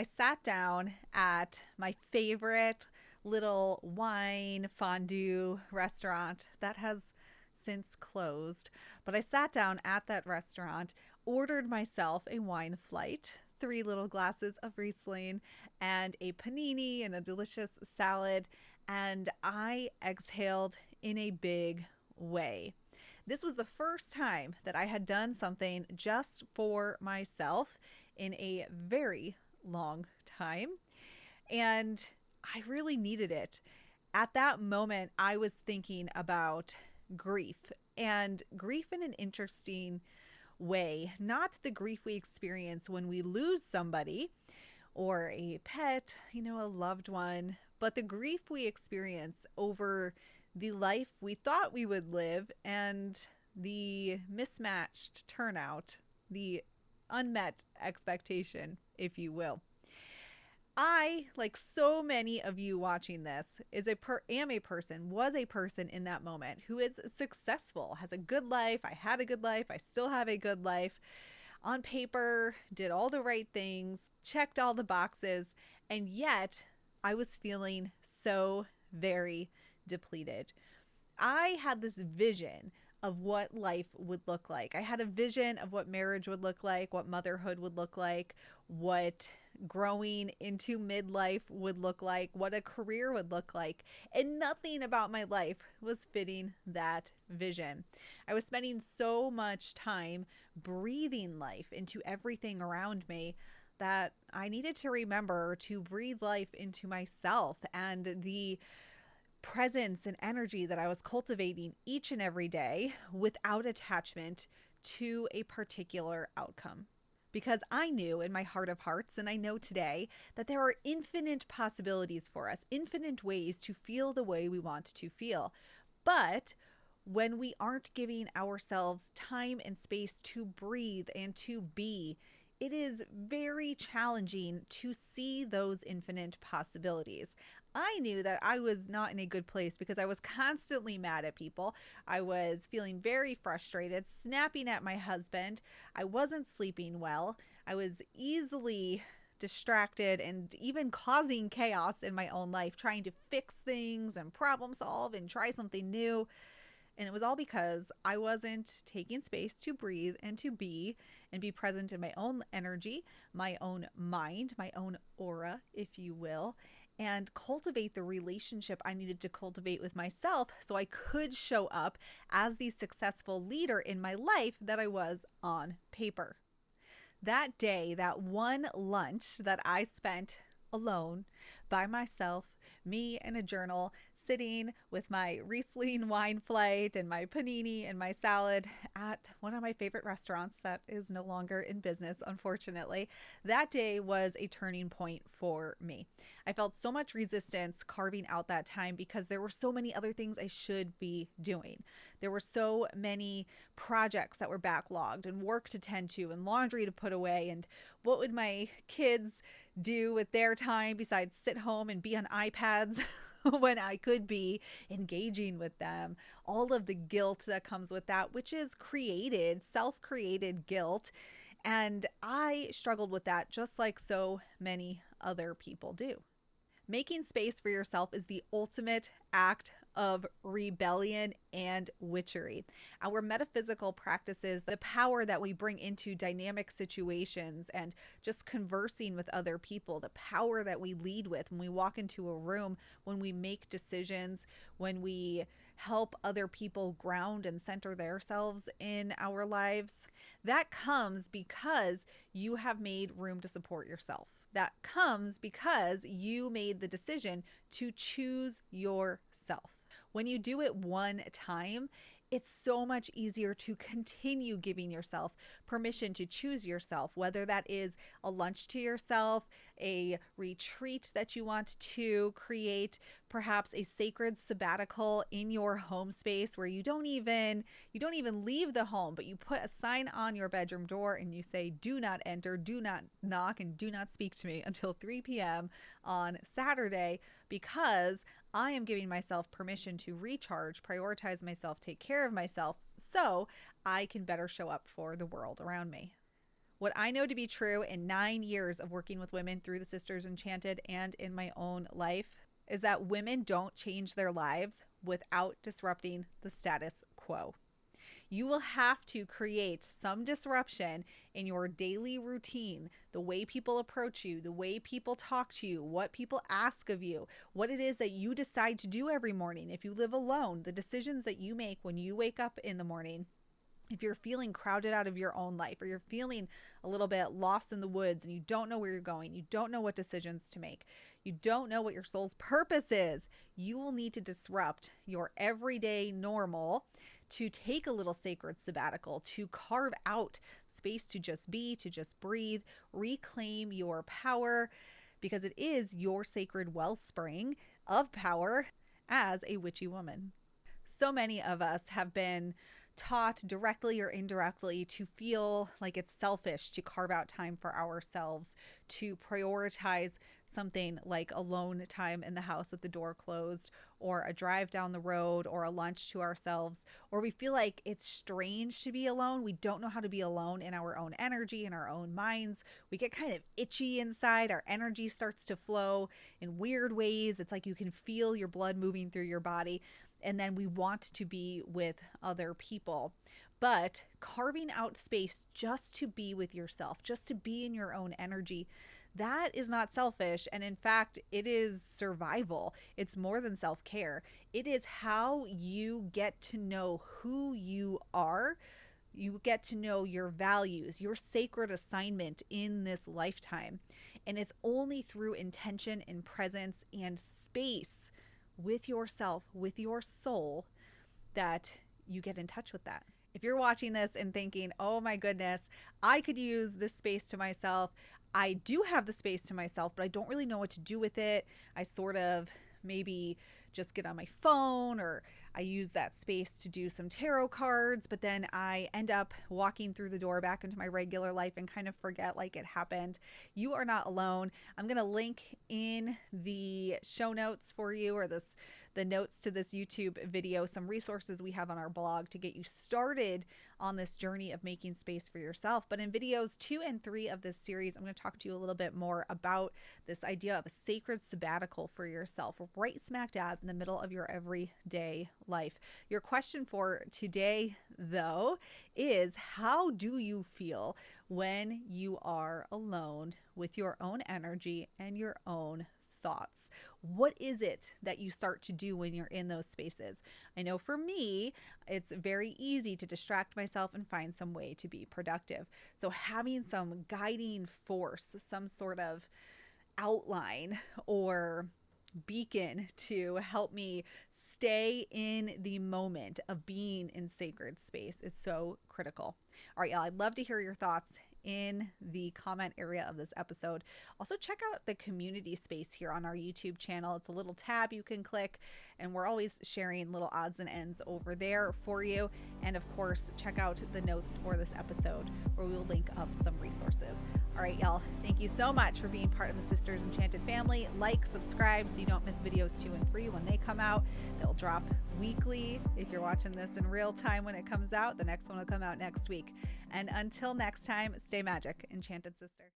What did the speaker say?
I sat down at my favorite little wine fondue restaurant that has since closed. But I sat down at that restaurant, ordered myself a wine flight, three little glasses of Riesling, and a panini and a delicious salad. And I exhaled in a big way. This was the first time that I had done something just for myself in a very long time. And I really needed it. At that moment, I was thinking about grief and grief in an interesting way. Not the grief we experience when we lose somebody or a pet, a loved one, but the grief we experience over the life we thought we would live and the mismatched turnout, the unmet expectation, if you will. I, like so many of you watching this, am a person, was a person in that moment who is successful, has a good life. I had a good life. I still have a good life. On paper, did all the right things, checked all the boxes, and yet I was feeling so very depleted. I had this vision of what life would look like. I had a vision of what marriage would look like, what motherhood would look like, what growing into midlife would look like, what a career would look like. And nothing about my life was fitting that vision. I was spending so much time breathing life into everything around me that I needed to remember to breathe life into myself and the presence and energy that I was cultivating each and every day without attachment to a particular outcome. Because I knew in my heart of hearts, and I know today, that there are infinite possibilities for us, infinite ways to feel the way we want to feel. But when we aren't giving ourselves time and space to breathe and to be, it is very challenging to see those infinite possibilities. I knew that I was not in a good place because I was constantly mad at people. I was feeling very frustrated, snapping at my husband. I wasn't sleeping well. I was easily distracted and even causing chaos in my own life, trying to fix things and problem solve and try something new. And it was all because I wasn't taking space to breathe and to be and be present in my own energy, my own mind, my own aura, if you will, and cultivate the relationship I needed to cultivate with myself so I could show up as the successful leader in my life that I was on paper. That day, that one lunch that I spent alone by myself, me and a journal, sitting with my Riesling wine flight and my panini and my salad at one of my favorite restaurants that is no longer in business, unfortunately. That day was a turning point for me. I felt so much resistance carving out that time because there were so many other things I should be doing. There were so many projects that were backlogged and work to tend to and laundry to put away. And what would my kids do with their time besides sit home and be on iPads when I could be engaging with them? All of the guilt that comes with that, which is self-created guilt. And I struggled with that just like so many other people do. Making space for yourself is the ultimate act of rebellion and witchery. Our metaphysical practices, the power that we bring into dynamic situations and just conversing with other people, the power that we lead with when we walk into a room, when we make decisions, when we help other people ground and center themselves in our lives, that comes because you have made room to support yourself. That comes because you made the decision to choose yourself. When you do it one time, it's so much easier to continue giving yourself permission to choose yourself, whether that is a lunch to yourself, a retreat that you want to create, perhaps a sacred sabbatical in your home space where you don't even leave the home, but you put a sign on your bedroom door and you say, do not enter, do not knock, and do not speak to me until 3 p.m. on Saturday, because I am giving myself permission to recharge, prioritize myself, take care of myself so I can better show up for the world around me. What I know to be true in 9 years of working with women through the Sisters Enchanted and in my own life is that women don't change their lives without disrupting the status quo. You will have to create some disruption in your daily routine, the way people approach you, the way people talk to you, what people ask of you, what it is that you decide to do every morning. If you live alone, the decisions that you make when you wake up in the morning. If you're feeling crowded out of your own life, or you're feeling a little bit lost in the woods and you don't know where you're going, you don't know what decisions to make, you don't know what your soul's purpose is, you will need to disrupt your everyday normal to take a little sacred sabbatical, to carve out space to just be, to just breathe, reclaim your power, because it is your sacred wellspring of power as a witchy woman. So many of us have been taught directly or indirectly to feel like it's selfish to carve out time for ourselves, to prioritize something like alone time in the house with the door closed, or a drive down the road, or a lunch to ourselves, or we feel like it's strange to be alone. We don't know how to be alone in our own energy, in our own minds. We get kind of itchy inside. Our energy starts to flow in weird ways. It's like you can feel your blood moving through your body. And then we want to be with other people. But carving out space just to be with yourself, just to be in your own energy, that is not selfish. And in fact, it is survival. It's more than self-care. It is how you get to know who you are. You get to know your values, your sacred assignment in this lifetime. And it's only through intention and presence and space with yourself, with your soul, that you get in touch with that. If you're watching this and thinking, oh my goodness, I could use this space to myself. I do have the space to myself, but I don't really know what to do with it. I sort of maybe just get on my phone, or I use that space to do some tarot cards, but then I end up walking through the door back into my regular life and kind of forget like it happened. You are not alone. I'm going to link in the show notes for you, or the notes to this YouTube video, some resources we have on our blog to get you started on this journey of making space for yourself. But in videos 2 and 3 of this series, I'm going to talk to you a little bit more about this idea of a sacred sabbatical for yourself, right smack dab in the middle of your everyday life. Your question for today, though, is how do you feel when you are alone with your own energy and your own thoughts? What is it that you start to do when you're in those spaces? I know for me, it's very easy to distract myself and find some way to be productive. So having some guiding force, some sort of outline or beacon to help me stay in the moment of being in sacred space is so critical. All right, y'all, I'd love to hear your thoughts in the comment area of this episode. Also, check out the community space here on our YouTube channel. It's a little tab you can click, and we're always sharing little odds and ends over there for you. And of course, check out the notes for this episode, where we will link up some resources. All right, y'all, thank you so much for being part of the Sisters Enchanted family. Like, subscribe so you don't miss videos 2 and 3 when they come out. They'll drop weekly. If you're watching this in real time when it comes out, the next one will come out next week. And until next time, stay magic, Enchanted Sister.